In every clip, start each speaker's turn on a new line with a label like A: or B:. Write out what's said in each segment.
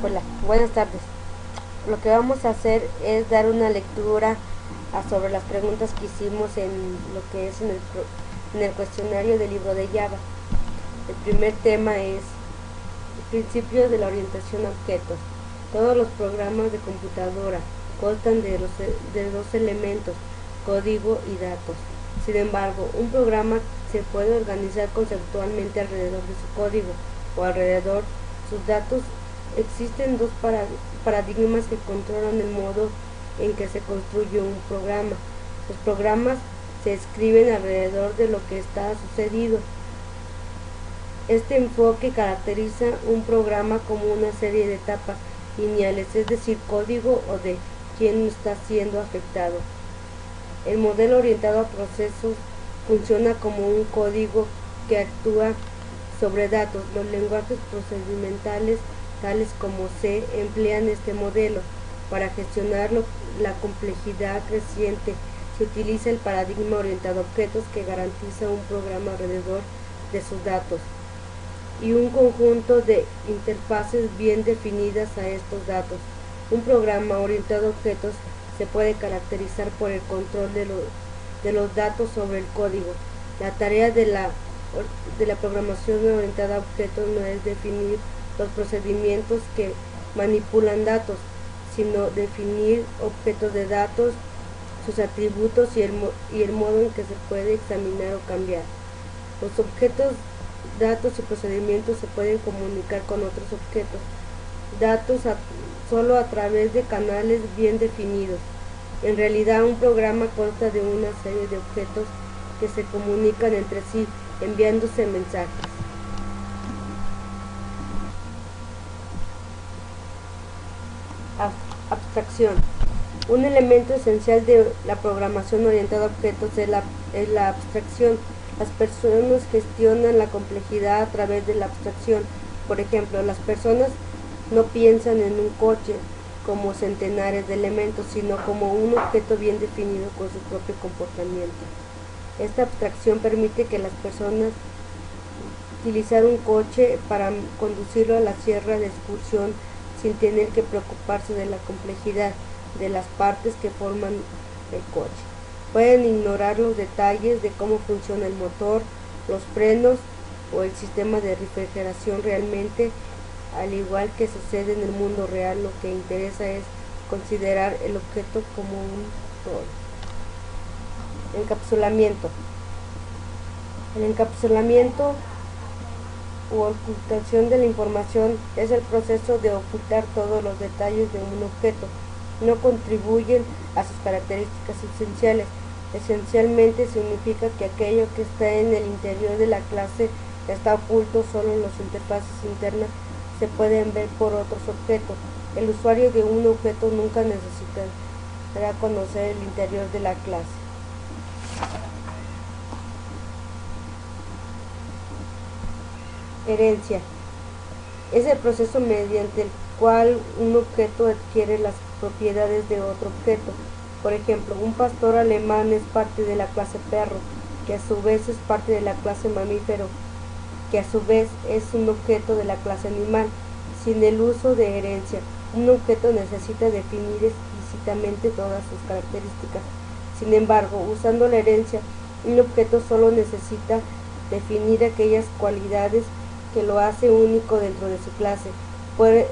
A: Hola, buenas tardes. Lo que vamos a hacer es dar una lectura sobre las preguntas que hicimos en lo que es en el cuestionario del libro de Java. El primer tema es principios de la orientación a objetos. Todos los programas de computadora constan de dos elementos, código y datos. Sin embargo, un programa se puede organizar conceptualmente alrededor de su código o alrededor de sus datos. Existen dos paradigmas que controlan el modo en que se construye un programa. Los programas se escriben alrededor de lo que está sucedido. Este enfoque caracteriza un programa como una serie de etapas lineales, es decir, código o de quién está siendo afectado. El modelo orientado a procesos funciona como un código que actúa sobre datos. Los lenguajes procedimentales, tales como C, emplean este modelo. Para gestionar la complejidad creciente, se utiliza el paradigma orientado a objetos, que garantiza un programa alrededor de sus datos y un conjunto de interfaces bien definidas a estos datos. Un programa orientado a objetos se puede caracterizar por el control de los datos sobre el código. La tarea de la programación orientada a objetos no es definir los procedimientos que manipulan datos, sino definir objetos de datos, sus atributos y el modo en que se puede examinar o cambiar. Los objetos, datos y procedimientos se pueden comunicar con otros objetos, datos solo a través de canales bien definidos. En realidad, un programa consta de una serie de objetos que se comunican entre sí, enviándose mensajes. Abstracción. Un elemento esencial de la programación orientada a objetos es la abstracción. Las personas gestionan la complejidad a través de la abstracción. Por ejemplo, las personas no piensan en un coche como centenares de elementos, sino como un objeto bien definido con su propio comportamiento. Esta abstracción permite que las personas utilizar un coche para conducirlo a la sierra de excursión sin tener que preocuparse de la complejidad de las partes que forman el coche. Pueden ignorar los detalles de cómo funciona el motor, los frenos o el sistema de refrigeración. Realmente, al igual que sucede en el mundo real, lo que interesa es considerar el objeto como un todo. Encapsulamiento. El encapsulamiento u ocultación de la información es el proceso de ocultar todos los detalles de un objeto. No contribuyen a sus características esenciales. Esencialmente significa que aquello que está en el interior de la clase está oculto. Solo las interfaces internas se pueden ver por otros objetos. El usuario de un objeto nunca necesitará conocer el interior de la clase. Herencia. Es el proceso mediante el cual un objeto adquiere las propiedades de otro objeto. Por ejemplo, un pastor alemán es parte de la clase perro, que a su vez es parte de la clase mamífero, que a su vez es un objeto de la clase animal. Sin el uso de herencia, un objeto necesita definir explícitamente todas sus características. Sin embargo, usando la herencia, un objeto solo necesita definir aquellas cualidades que lo hace único dentro de su clase. Puede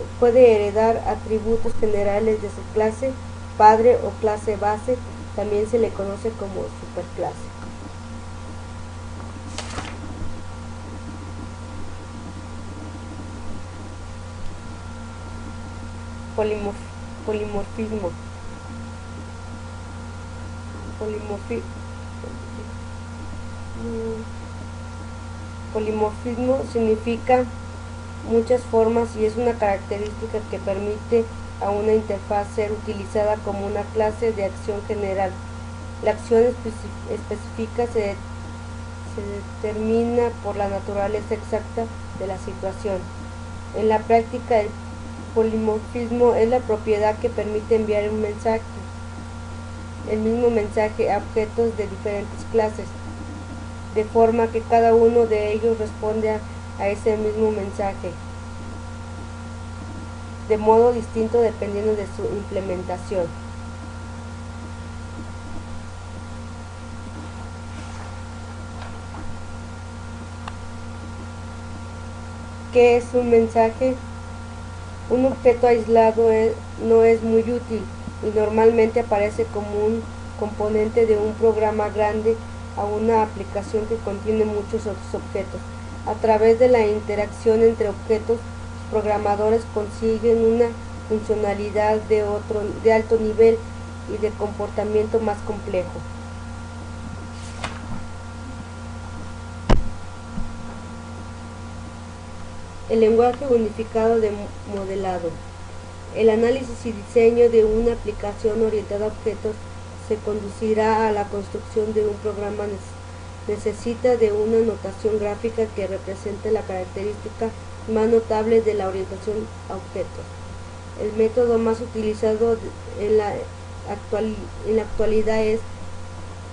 A: heredar atributos generales de su clase padre o clase base. También se le conoce como superclase. Polimorfismo. Polimorfismo significa muchas formas y es una característica que permite a una interfaz ser utilizada como una clase de acción general. La acción específica se determina por la naturaleza exacta de la situación. En la práctica, el polimorfismo es la propiedad que permite enviar el mismo mensaje a objetos de diferentes clases, de forma que cada uno de ellos responde a ese mismo mensaje. de modo distinto dependiendo de su implementación. ¿Qué es un mensaje? Un objeto aislado no es muy útil y normalmente aparece como un componente de un programa grande a una aplicación que contiene muchos otros objetos. A través de la interacción entre objetos, los programadores consiguen una funcionalidad de alto nivel y de comportamiento más complejo. El lenguaje unificado de modelado. El análisis y diseño de una aplicación orientada a objetos se conducirá a la construcción de un programa. Necesita de una notación gráfica que represente la característica más notable de la orientación a objetos. El método más utilizado en la actualidad es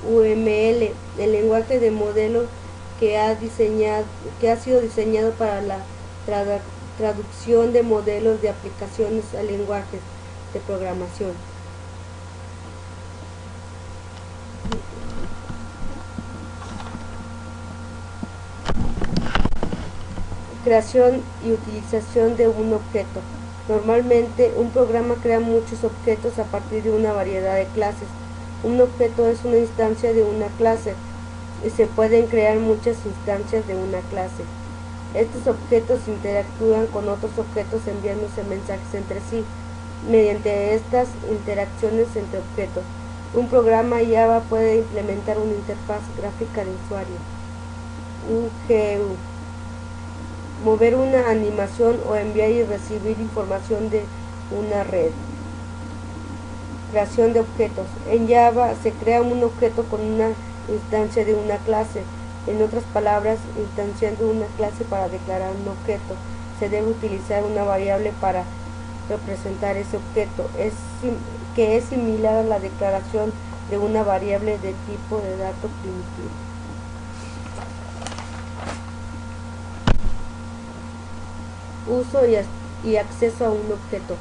A: UML, el lenguaje de modelo que ha sido diseñado para la traducción de modelos de aplicaciones a lenguajes de programación. Creación y utilización de un objeto. Normalmente, un programa crea muchos objetos a partir de una variedad de clases. Un objeto es una instancia de una clase y se pueden crear muchas instancias de una clase. Estos objetos interactúan con otros objetos enviándose mensajes entre sí mediante estas interacciones entre objetos. Un programa Java puede implementar una interfaz gráfica de usuario. UGU. Mover una animación o enviar y recibir información de una red. Creación de objetos. En Java se crea un objeto con una instancia de una clase. En otras palabras, instanciando una clase para declarar un objeto, se debe utilizar una variable para representar ese objeto, que es similar a la declaración de una variable de tipo de dato primitivo. Uso y acceso a un objeto.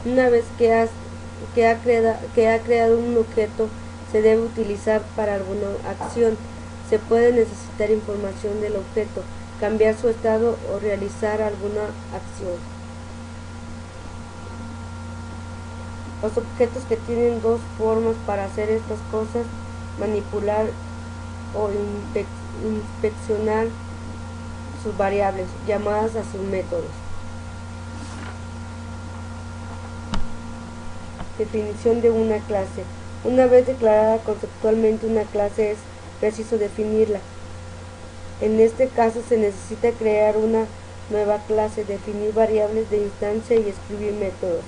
A: Una vez que ha creado un objeto, se debe utilizar para alguna acción. Se puede necesitar información del objeto, cambiar su estado o realizar alguna acción. Los objetos que tienen dos formas para hacer estas cosas: manipular o inspeccionar sus variables, llamadas a sus métodos. Definición de una clase. Una vez declarada conceptualmente una clase, es preciso definirla. En este caso se necesita crear una nueva clase, definir variables de instancia y escribir métodos.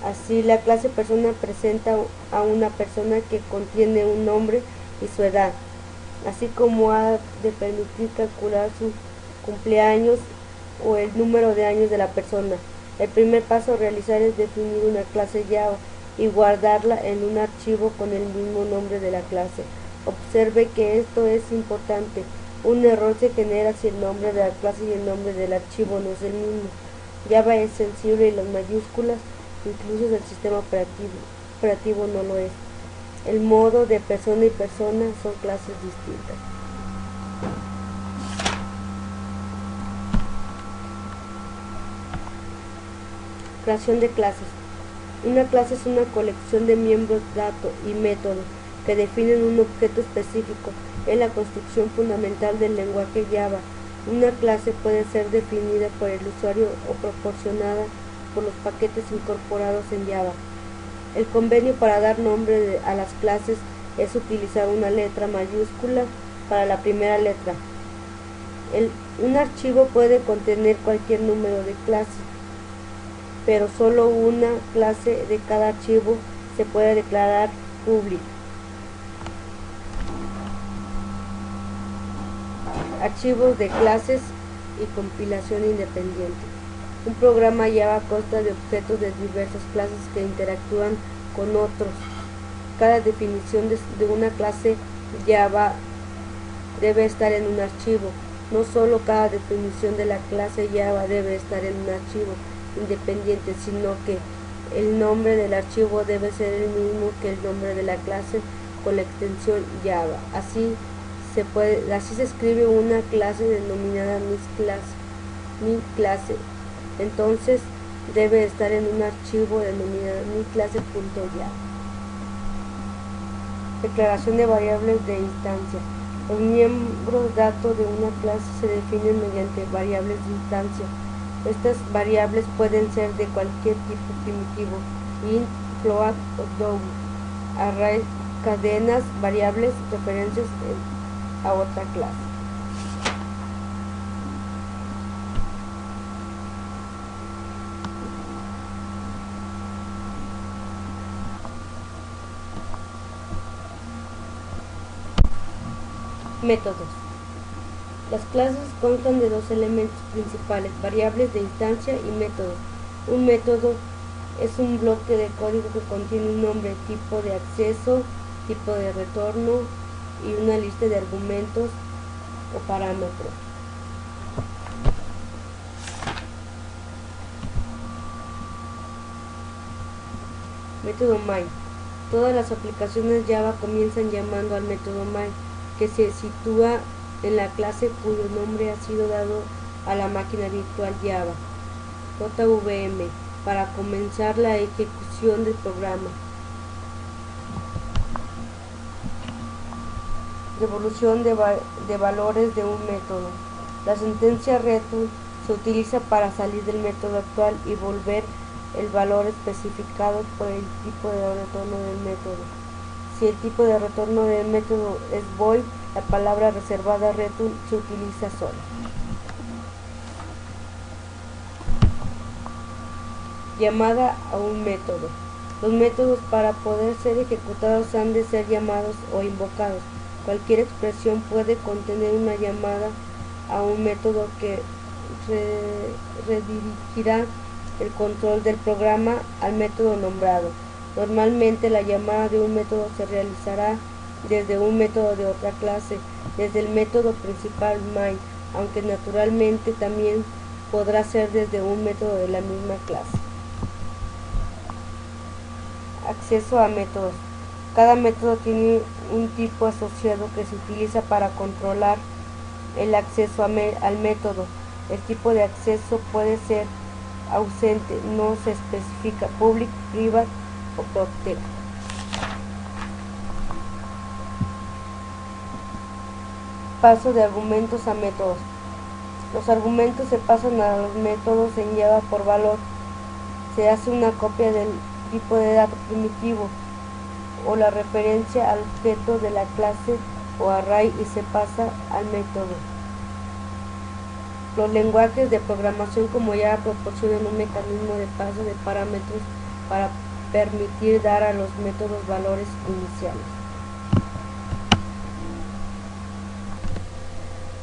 A: Así, la clase persona presenta a una persona que contiene un nombre y su edad, así como ha de permitir calcular su cumpleaños o el número de años de la persona. El primer paso a realizar es definir una clase Java y guardarla en un archivo con el mismo nombre de la clase. Observe que esto es importante. Un error se genera si el nombre de la clase y el nombre del archivo no es el mismo. Java es sensible y las mayúsculas, incluso del sistema operativo no lo es. El modo de persona y persona son clases distintas. Creación de clases. Una clase es una colección de miembros, datos y métodos que definen un objeto específico. Es la construcción fundamental del lenguaje Java. Una clase puede ser definida por el usuario o proporcionada por los paquetes incorporados en Java. El convenio para dar nombre a las clases es utilizar una letra mayúscula para la primera letra. Un archivo puede contener cualquier número de clases, pero solo una clase de cada archivo se puede declarar pública. Archivos de clases y compilación independiente. Un programa Java consta de objetos de diversas clases que interactúan con otros. Cada definición de una clase Java debe estar en un archivo. No solo cada definición de la clase Java debe estar en un archivo, independientes, sino que el nombre del archivo debe ser el mismo que el nombre de la clase con la extensión Java. Así se escribe una clase denominada mi clase. Entonces debe estar en un archivo denominado miclase.java. Declaración de variables de instancia. Los miembros datos de una clase se definen mediante variables de instancia. Estas variables pueden ser de cualquier tipo primitivo: int, float o double, arrays, cadenas, variables, referencias a otra clase. Métodos. Las clases constan de dos elementos principales: variables de instancia y métodos. Un método es un bloque de código que contiene un nombre, tipo de acceso, tipo de retorno y una lista de argumentos o parámetros. Método main. Todas las aplicaciones Java comienzan llamando al método main, que se sitúa en la clase cuyo nombre ha sido dado a la máquina virtual Java, JVM, para comenzar la ejecución del programa. Devolución de valores de un método. La sentencia return se utiliza para salir del método actual y volver el valor especificado por el tipo de retorno del método. Si el tipo de retorno del método es void, la palabra reservada return se utiliza sola. Llamada a un método. Los métodos, para poder ser ejecutados, han de ser llamados o invocados. Cualquier expresión puede contener una llamada a un método que redirigirá el control del programa al método nombrado. Normalmente la llamada de un método se realizará desde un método de otra clase, desde el método principal main, aunque naturalmente también podrá ser desde un método de la misma clase. Acceso a métodos. Cada método tiene un tipo asociado que se utiliza para controlar el acceso al método. El tipo de acceso puede ser ausente, no se especifica, public, private o protect. Paso de argumentos a métodos. Los argumentos se pasan a los métodos en Java por valor. Se hace una copia del tipo de dato primitivo o la referencia al objeto de la clase o array y se pasa al método. Los lenguajes de programación como Java proporcionan un mecanismo de paso de parámetros para permitir dar a los métodos valores iniciales.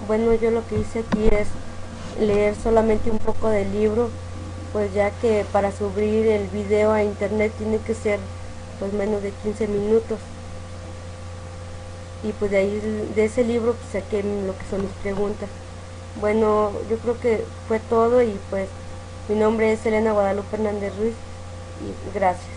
A: Bueno, yo lo que hice aquí es leer solamente un poco del libro, pues ya que para subir el video a internet tiene que ser pues menos de 15 minutos. Y pues de ahí, de ese libro, pues saqué lo que son mis preguntas. Bueno, yo creo que fue todo y pues mi nombre es Elena Guadalupe Hernández Ruiz y gracias.